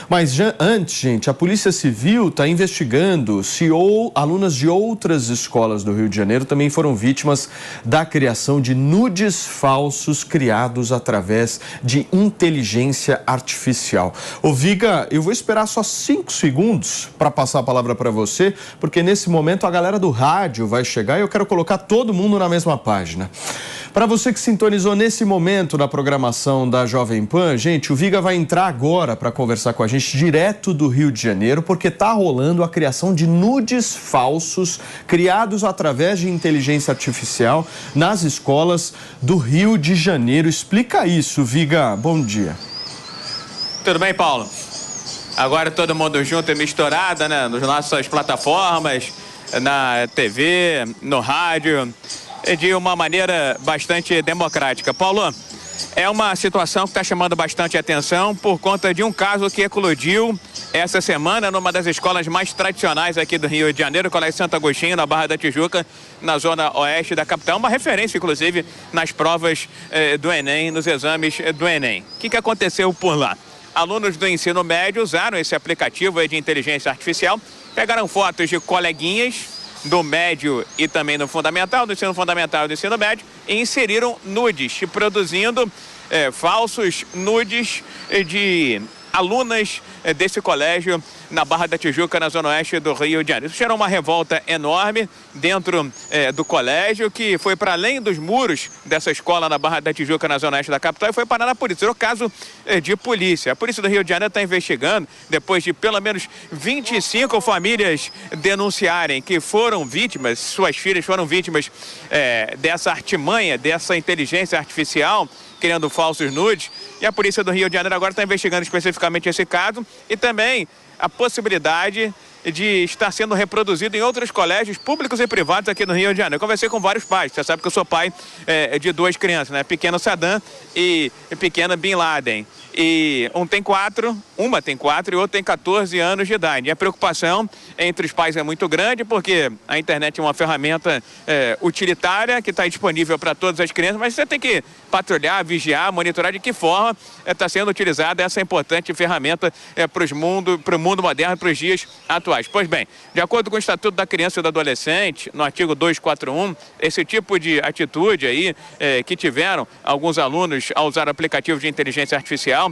Mas antes, gente, a Polícia Civil está investigando se alunas de outras escolas do Rio de Janeiro também foram vítimas da criação de nudes falsos criados através de inteligência artificial. Ô Viga, eu vou esperar só 5 segundos para passar a palavra para você, porque nesse momento a galera do rádio vai chegar e eu quero colocar todo mundo na mesma página. Para você que sintonizou nesse momento na programação da Jovem Pan, gente, o Viga vai entrar agora para conversar com a gente direto do Rio de Janeiro, porque está rolando a criação de nudes falsos criados através de inteligência artificial nas escolas do Rio de Janeiro. Explica isso, Viga. Bom dia. Tudo bem, Paulo? Agora todo mundo junto e misturado, né? Nas nossas plataformas, na TV, no rádio, de uma maneira bastante democrática. Paulo, é uma situação que está chamando bastante atenção por conta de um caso que eclodiu essa semana numa das escolas mais tradicionais aqui do Rio de Janeiro, o Colégio Santo Agostinho, na Barra da Tijuca, na zona oeste da capital. Uma referência, inclusive, nas provas do Enem, nos exames do Enem. O que aconteceu por lá? Alunos do ensino médio usaram esse aplicativo de inteligência artificial, pegaram fotos de coleguinhas do médio e também do fundamental, do ensino fundamental e do ensino médio, e inseriram nudes, produzindo falsos nudes de alunas desse colégio na Barra da Tijuca, na zona oeste do Rio de Janeiro. Isso gerou uma revolta enorme dentro do colégio, que foi para além dos muros dessa escola na Barra da Tijuca, na zona oeste da capital, e foi parar na polícia. Era o caso de polícia. A polícia do Rio de Janeiro está investigando, depois de pelo menos 25 famílias denunciarem que foram vítimas, suas filhas foram vítimas dessa artimanha, dessa inteligência artificial, criando falsos nudes, e a polícia do Rio de Janeiro agora está investigando especificamente esse caso e também a possibilidade de estar sendo reproduzido em outros colégios públicos e privados aqui no Rio de Janeiro. Eu conversei com vários pais, você sabe que eu sou pai de 2 crianças, né? Pequeno Saddam e pequena Bin Laden. E uma tem 4 e outra tem 14 anos de idade. E a preocupação entre os pais é muito grande, porque a internet é uma ferramenta utilitária que está disponível para todas as crianças, mas você tem que patrulhar, vigiar, monitorar de que forma está sendo utilizada essa importante ferramenta para o mundo moderno, para os dias atuais. Pois bem, de acordo com o Estatuto da Criança e do Adolescente, no artigo 241, esse tipo de atitude aí que tiveram alguns alunos ao usar aplicativos de inteligência artificial,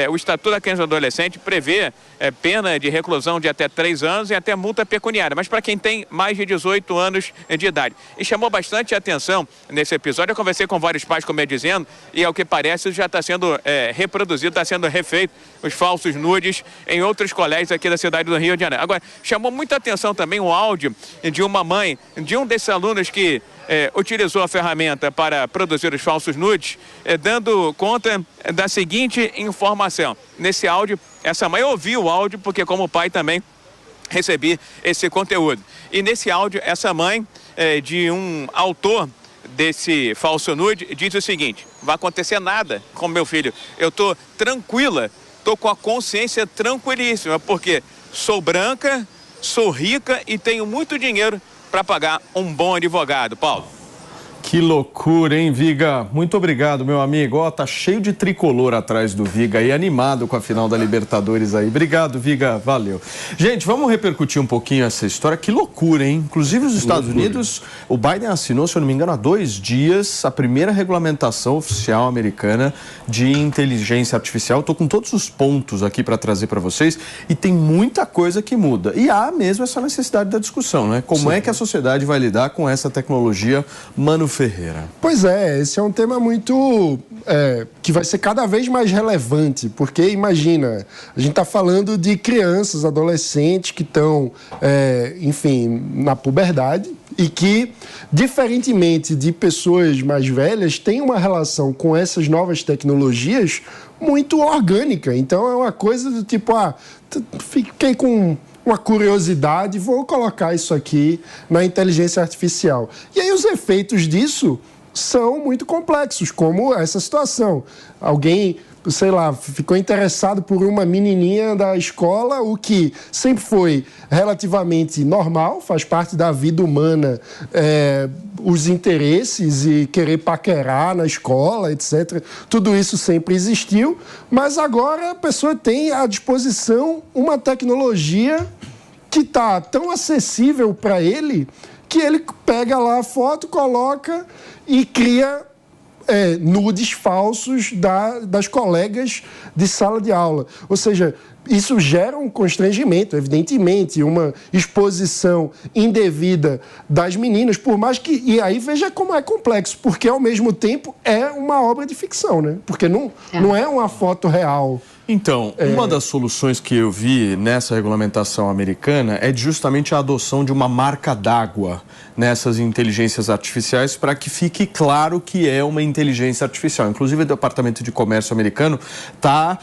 o Estatuto da Criança e do Adolescente prevê pena de reclusão de até 3 anos e até multa pecuniária, mas para quem tem mais de 18 anos de idade. E chamou bastante atenção nesse episódio. Eu conversei com vários pais, como eu ia dizendo, e ao que parece já está sendo reproduzido, está sendo refeito os falsos nudes em outros colégios aqui da cidade do Rio de Janeiro. Agora, chamou muita atenção também o áudio de uma mãe de um desses alunos que utilizou a ferramenta para produzir os falsos nudes, dando conta da seguinte informação. Nesse áudio, essa mãe ouviu o áudio, porque como pai também recebi esse conteúdo. E nesse áudio, essa mãe de um autor desse falso nude diz o seguinte: não vai acontecer nada com meu filho, eu tô tranquila, tô com a consciência tranquilíssima, porque sou branca, sou rica e tenho muito dinheiro para pagar um bom advogado. Paulo. Que loucura, hein, Viga? Muito obrigado, meu amigo. Ó, tá cheio de tricolor atrás do Viga aí, animado com a final da Libertadores aí. Obrigado, Viga. Valeu. Gente, vamos repercutir um pouquinho essa história. Que loucura, hein? Inclusive, os Estados Unidos, o Biden assinou, se eu não me engano, há 2 dias, a primeira regulamentação oficial americana de inteligência artificial. Tô com todos os pontos aqui para trazer para vocês e tem muita coisa que muda. E há mesmo essa necessidade da discussão, né? Como é que a sociedade vai lidar com essa tecnologia manufeturada? Ferreira. Pois é, esse é um tema muito que vai ser cada vez mais relevante, porque imagina, a gente está falando de crianças, adolescentes que estão, enfim, na puberdade e que, diferentemente de pessoas mais velhas, têm uma relação com essas novas tecnologias muito orgânica. Então é uma coisa do tipo, fiquei com uma curiosidade, vou colocar isso aqui na inteligência artificial. E aí os efeitos disso são muito complexos, como essa situação. Alguém sei lá, ficou interessado por uma menininha da escola, o que sempre foi relativamente normal, faz parte da vida humana, os interesses e querer paquerar na escola, etc. Tudo isso sempre existiu, mas agora a pessoa tem à disposição uma tecnologia que está tão acessível para ele que ele pega lá a foto, coloca e cria nudes falsos das colegas de sala de aula. Ou seja, isso gera um constrangimento, evidentemente, uma exposição indevida das meninas, por mais que... E aí veja como é complexo, porque ao mesmo tempo é uma obra de ficção, né? Porque não é uma foto real. Então, uma das soluções que eu vi nessa regulamentação americana é justamente a adoção de uma marca d'água nessas inteligências artificiais para que fique claro que é uma inteligência artificial. Inclusive, o Departamento de Comércio americano está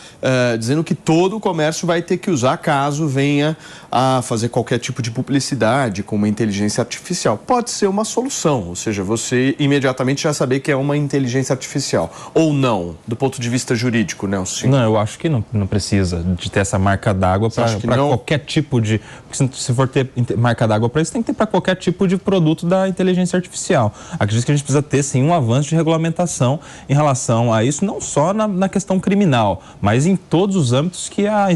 dizendo que todo o comércio vai ter que usar caso venha a fazer qualquer tipo de publicidade com uma inteligência artificial. Pode ser uma solução, ou seja, você imediatamente já saber que é uma inteligência artificial. Ou não, do ponto de vista jurídico, Nelson? Não, eu acho que não precisa de ter essa marca d'água para qualquer tipo de... Porque se for ter marca d'água para isso, tem que ter para qualquer tipo de produto da inteligência artificial. Acredito que a gente precisa ter, sim, um avanço de regulamentação em relação a isso, não só na questão criminal, mas em todos os âmbitos que a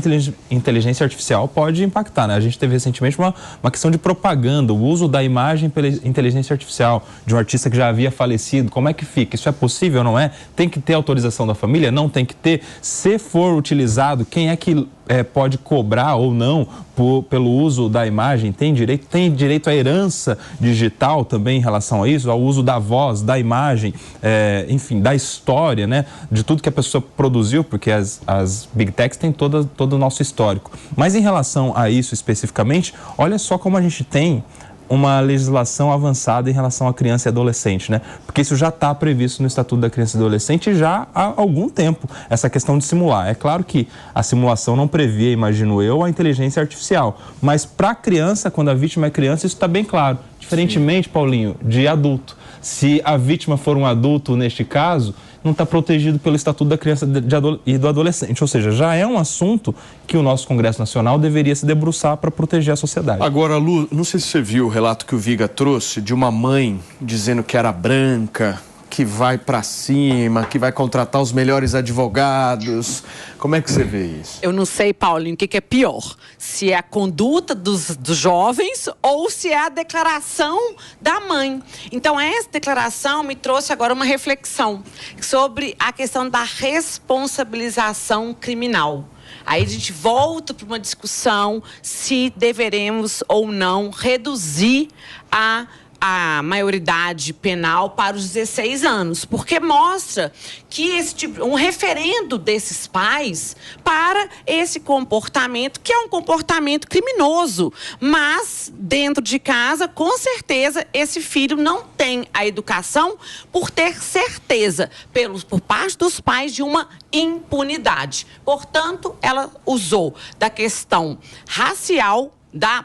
inteligência artificial pode impactar, né? A gente teve recentemente uma questão de propaganda, o uso da imagem pela inteligência artificial de um artista que já havia falecido. Como é que fica? Isso é possível, não é? Tem que ter autorização da família? Não tem que ter. Se for utilizado, quem é que pode cobrar ou não pelo uso da imagem? Tem direito à herança digital também em relação a isso, ao uso da voz, da imagem, enfim, da história, né? De tudo que a pessoa produziu, porque as Big Techs têm todo o nosso histórico. Mas em relação a isso especificamente, olha só como a gente tem uma legislação avançada em relação à criança e adolescente, né? Porque isso já está previsto no Estatuto da Criança e Adolescente já há algum tempo, essa questão de simular. É claro que a simulação não previa, imagino eu, a inteligência artificial, mas para a criança, quando a vítima é criança, isso está bem claro. Diferentemente, Paulinho, de adulto. Se a vítima for um adulto, neste caso, não está protegido pelo Estatuto da Criança e do Adolescente. Ou seja, já é um assunto que o nosso Congresso Nacional deveria se debruçar para proteger a sociedade. Agora, Lu, não sei se você viu o relato que o Viga trouxe de uma mãe dizendo que era branca, que vai para cima, que vai contratar os melhores advogados. Como é que você vê isso? Eu não sei, Paulinho, o que é pior. Se é a conduta dos jovens ou se é a declaração da mãe. Então, essa declaração me trouxe agora uma reflexão sobre a questão da responsabilização criminal. Aí a gente volta para uma discussão se deveremos ou não reduzir a maioridade penal para os 16 anos, porque mostra que um referendo desses pais para esse comportamento, que é um comportamento criminoso, mas dentro de casa, com certeza, esse filho não tem a educação por ter certeza, por parte dos pais, de uma impunidade. Portanto, ela usou da questão racial,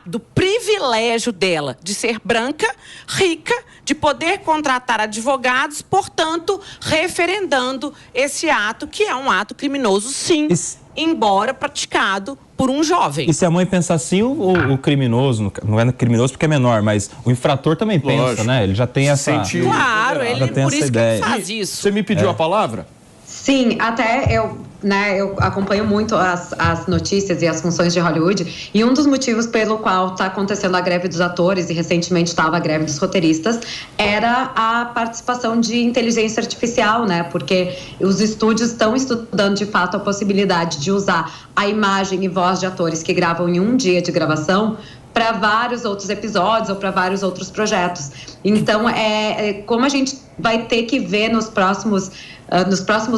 do privilégio dela de ser branca, rica, de poder contratar advogados, portanto, referendando esse ato, que é um ato criminoso, sim, embora praticado por um jovem. E se a mãe pensar assim, o criminoso, não é criminoso porque é menor, mas o infrator também pensa, né? Ele já tem essa... Claro, ele por isso ideia. Que ele faz isso. Você me pediu a palavra? Sim, até eu acompanho muito as notícias e as funções de Hollywood, e um dos motivos pelo qual está acontecendo a greve dos atores, e recentemente estava a greve dos roteiristas, era a participação de inteligência artificial, né? Porque os estúdios estão estudando de fato a possibilidade de usar a imagem e voz de atores que gravam em um dia de gravação para vários outros episódios ou para vários outros projetos. Então, como a gente vai ter que ver nos próximos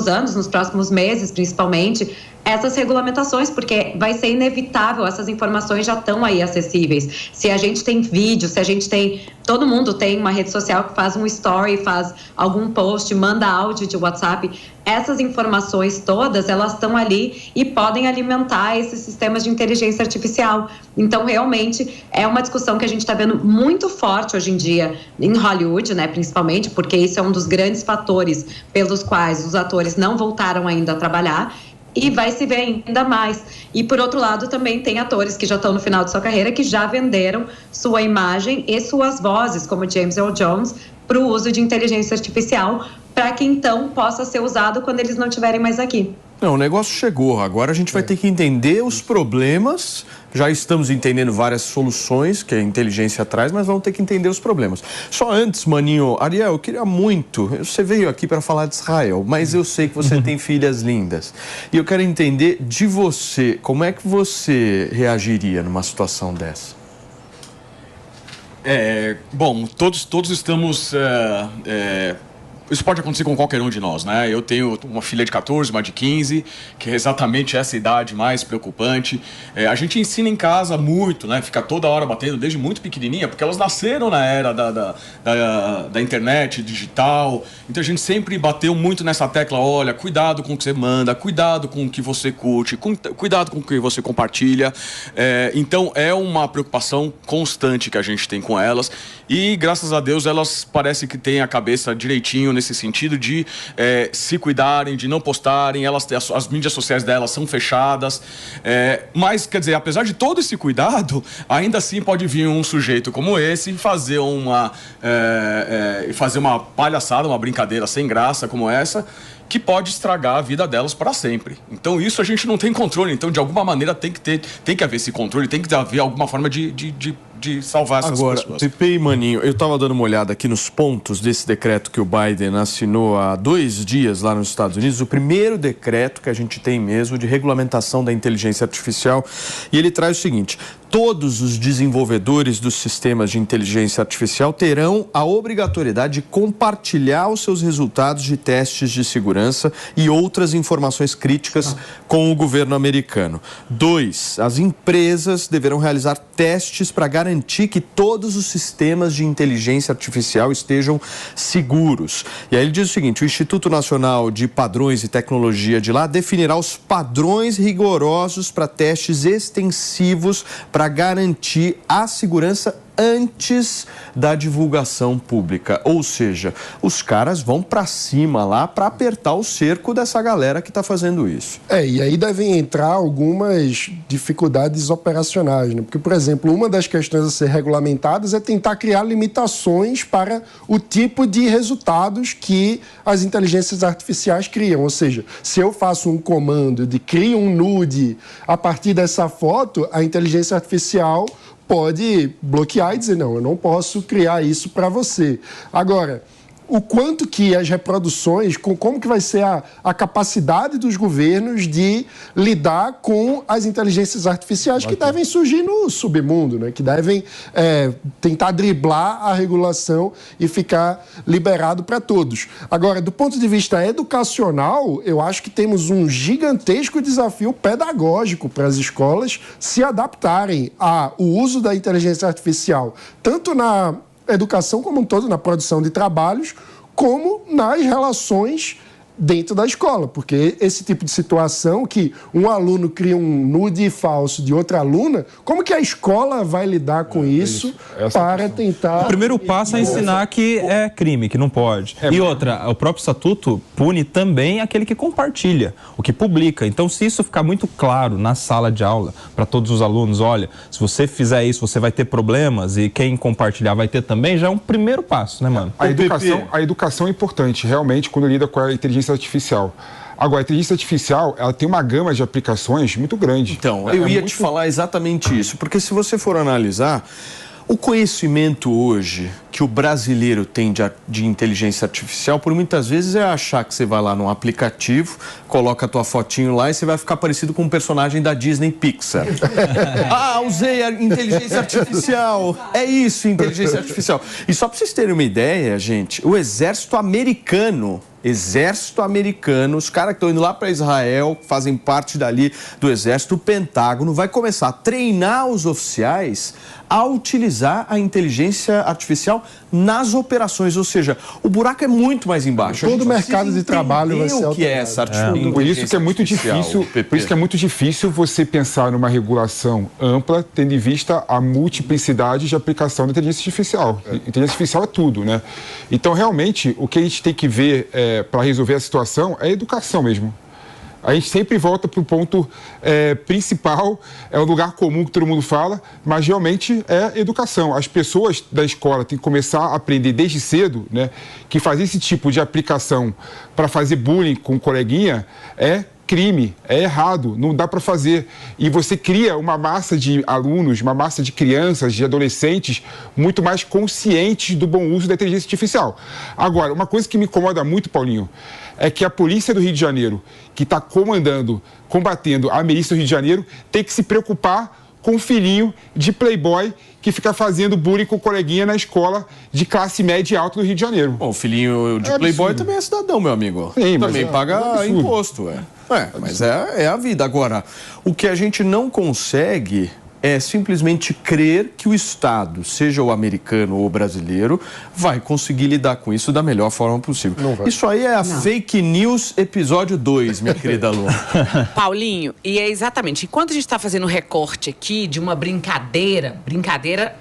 anos, nos próximos meses, principalmente, essas regulamentações, porque vai ser inevitável, essas informações já estão aí acessíveis. Se a gente tem vídeo, se a gente tem... Todo mundo tem uma rede social que faz um story, faz algum post, manda áudio de WhatsApp. Essas informações todas, elas estão ali e podem alimentar esses sistemas de inteligência artificial. Então, realmente, é uma discussão que a gente está vendo muito forte hoje em dia em Hollywood, né, principalmente, porque isso é um dos grandes fatores pelos quais os atores não voltaram ainda a trabalhar. E vai se ver ainda mais. E, por outro lado, também tem atores que já estão no final de sua carreira, que já venderam sua imagem e suas vozes, como James Earl Jones, para o uso de inteligência artificial, para que, então, possa ser usado quando eles não estiverem mais aqui. Não, o negócio chegou. Agora a gente vai ter que entender os problemas. Já estamos entendendo várias soluções que a inteligência traz, mas vamos ter que entender os problemas. Só antes, Maninho, Ariel, eu queria muito... Você veio aqui para falar de Israel, mas eu sei que você tem filhas lindas. E eu quero entender de você, como é que você reagiria numa situação dessa? Bom, todos estamos... Isso pode acontecer com qualquer um de nós, né? Eu tenho uma filha de 14, uma de 15, que é exatamente essa idade mais preocupante. A gente ensina em casa muito, né? Fica toda hora batendo, desde muito pequenininha, porque elas nasceram na era da internet digital. Então a gente sempre bateu muito nessa tecla, olha, cuidado com o que você manda, cuidado com o que você curte, cuidado com o que você compartilha. Então é uma preocupação constante que a gente tem com elas. E graças a Deus elas parecem que têm a cabeça direitinho nesse sentido de se cuidarem, de não postarem. As mídias sociais delas são fechadas, mas, quer dizer, apesar de todo esse cuidado, ainda assim pode vir um sujeito como esse e fazer uma palhaçada, uma brincadeira sem graça como essa, que pode estragar a vida delas para sempre. Então isso a gente não tem controle. Então, de alguma maneira, tem que haver esse controle, tem que haver alguma forma de salvar essas pessoas. Agora, Pepe e Maninho, eu estava dando uma olhada aqui nos pontos desse decreto que o Biden assinou há 2 dias lá nos Estados Unidos, o primeiro decreto que a gente tem mesmo de regulamentação da inteligência artificial, e ele traz o seguinte: todos os desenvolvedores dos sistemas de inteligência artificial terão a obrigatoriedade de compartilhar os seus resultados de testes de segurança e outras informações críticas com o governo americano. 2, as empresas deverão realizar testes para garantir que todos os sistemas de inteligência artificial estejam seguros. E aí ele diz o seguinte: o Instituto Nacional de Padrões e Tecnologia de lá definirá os padrões rigorosos para testes extensivos para garantir a segurança antes da divulgação pública. Ou seja, os caras vão para cima lá para apertar o cerco dessa galera que está fazendo isso. E aí devem entrar algumas dificuldades operacionais, né? Porque, por exemplo, uma das questões a ser regulamentadas é tentar criar limitações para o tipo de resultados que as inteligências artificiais criam. Ou seja, se eu faço um comando de cria um nude a partir dessa foto, a inteligência artificial pode bloquear e dizer, não, eu não posso criar isso para você. Agora, o quanto que as reproduções, como que vai ser a capacidade dos governos de lidar com as inteligências artificiais que devem surgir no submundo, né? Que devem tentar driblar a regulação e ficar liberado para todos. Agora, do ponto de vista educacional, eu acho que temos um gigantesco desafio pedagógico para as escolas se adaptarem ao uso da inteligência artificial, tanto na educação como um todo, na produção de trabalhos, como nas relações dentro da escola, porque esse tipo de situação que um aluno cria um nude falso de outra aluna, como que a escola vai lidar com isso para tentar... O primeiro passo é ensinar que é crime, que não pode. E outra, o próprio estatuto pune também aquele que compartilha, o que publica. Então, se isso ficar muito claro na sala de aula para todos os alunos, olha, se você fizer isso, você vai ter problemas e quem compartilhar vai ter também, já é um primeiro passo, né, mano? A educação é importante, realmente, quando lida com a inteligência artificial. Agora, a inteligência artificial, ela tem uma gama de aplicações muito grande. Então, eu ia te falar exatamente isso, porque se você for analisar, o conhecimento hoje que o brasileiro tem de inteligência artificial, por muitas vezes, é achar que você vai lá num aplicativo, coloca a tua fotinho lá e você vai ficar parecido com um personagem da Disney Pixar. Usei a inteligência artificial. É isso, inteligência artificial. E só para vocês terem uma ideia, gente, o exército americano, os caras que estão indo lá para Israel, fazem parte dali do exército, o Pentágono vai começar a treinar os oficiais a utilizar a inteligência artificial nas operações, ou seja, o buraco é muito mais embaixo. Todo o mercado de trabalho vai ser o que é essa artificial. Por isso que é muito difícil, você pensar numa regulação ampla, tendo em vista a multiplicidade de aplicação da inteligência artificial. Inteligência artificial é tudo, né? Então, realmente, o que a gente tem que ver para resolver a situação é a educação mesmo. A gente sempre volta para o ponto principal, é o lugar comum que todo mundo fala, mas realmente é educação. As pessoas da escola têm que começar a aprender desde cedo, né, que fazer esse tipo de aplicação para fazer bullying com um coleguinha é crime, é errado, não dá para fazer. E você cria uma massa de alunos, uma massa de crianças, de adolescentes muito mais conscientes do bom uso da inteligência artificial. Agora, uma coisa que me incomoda muito, Paulinho, é que a polícia do Rio de Janeiro, que está combatendo a milícia do Rio de Janeiro, tem que se preocupar com o filhinho de playboy que fica fazendo bullying com o coleguinha na escola de classe média e alta do Rio de Janeiro. Bom, o filhinho de playboy absurdo. Também é cidadão, meu amigo. Sim, também paga imposto, mas é a vida. Agora, o que a gente não consegue é simplesmente crer que o Estado, seja o americano ou o brasileiro, vai conseguir lidar com isso da melhor forma possível. Isso aí é a fake news episódio 2, minha querida Lu. Paulinho, e é exatamente, enquanto a gente está fazendo um recorte aqui de uma brincadeira,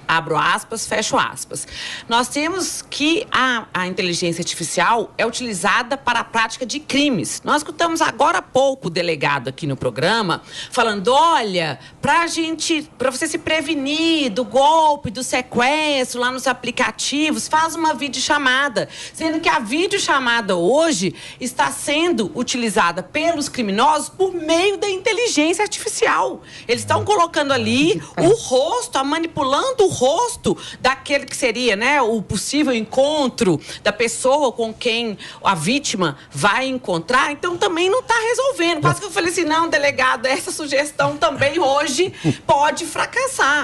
abro aspas, fecho aspas, nós temos que a inteligência artificial é utilizada para a prática de crimes. Nós escutamos agora há pouco o delegado aqui no programa falando, olha, para você se prevenir do golpe, do sequestro lá nos aplicativos, faz uma videochamada. Sendo que a videochamada hoje está sendo utilizada pelos criminosos por meio da inteligência artificial. Eles estão colocando ali o rosto, manipulando o rosto daquele que seria, né, o possível encontro da pessoa com quem a vítima vai encontrar. Então também não está resolvendo. Quase que eu falei assim, não, delegado, essa sugestão também hoje pode fracassar.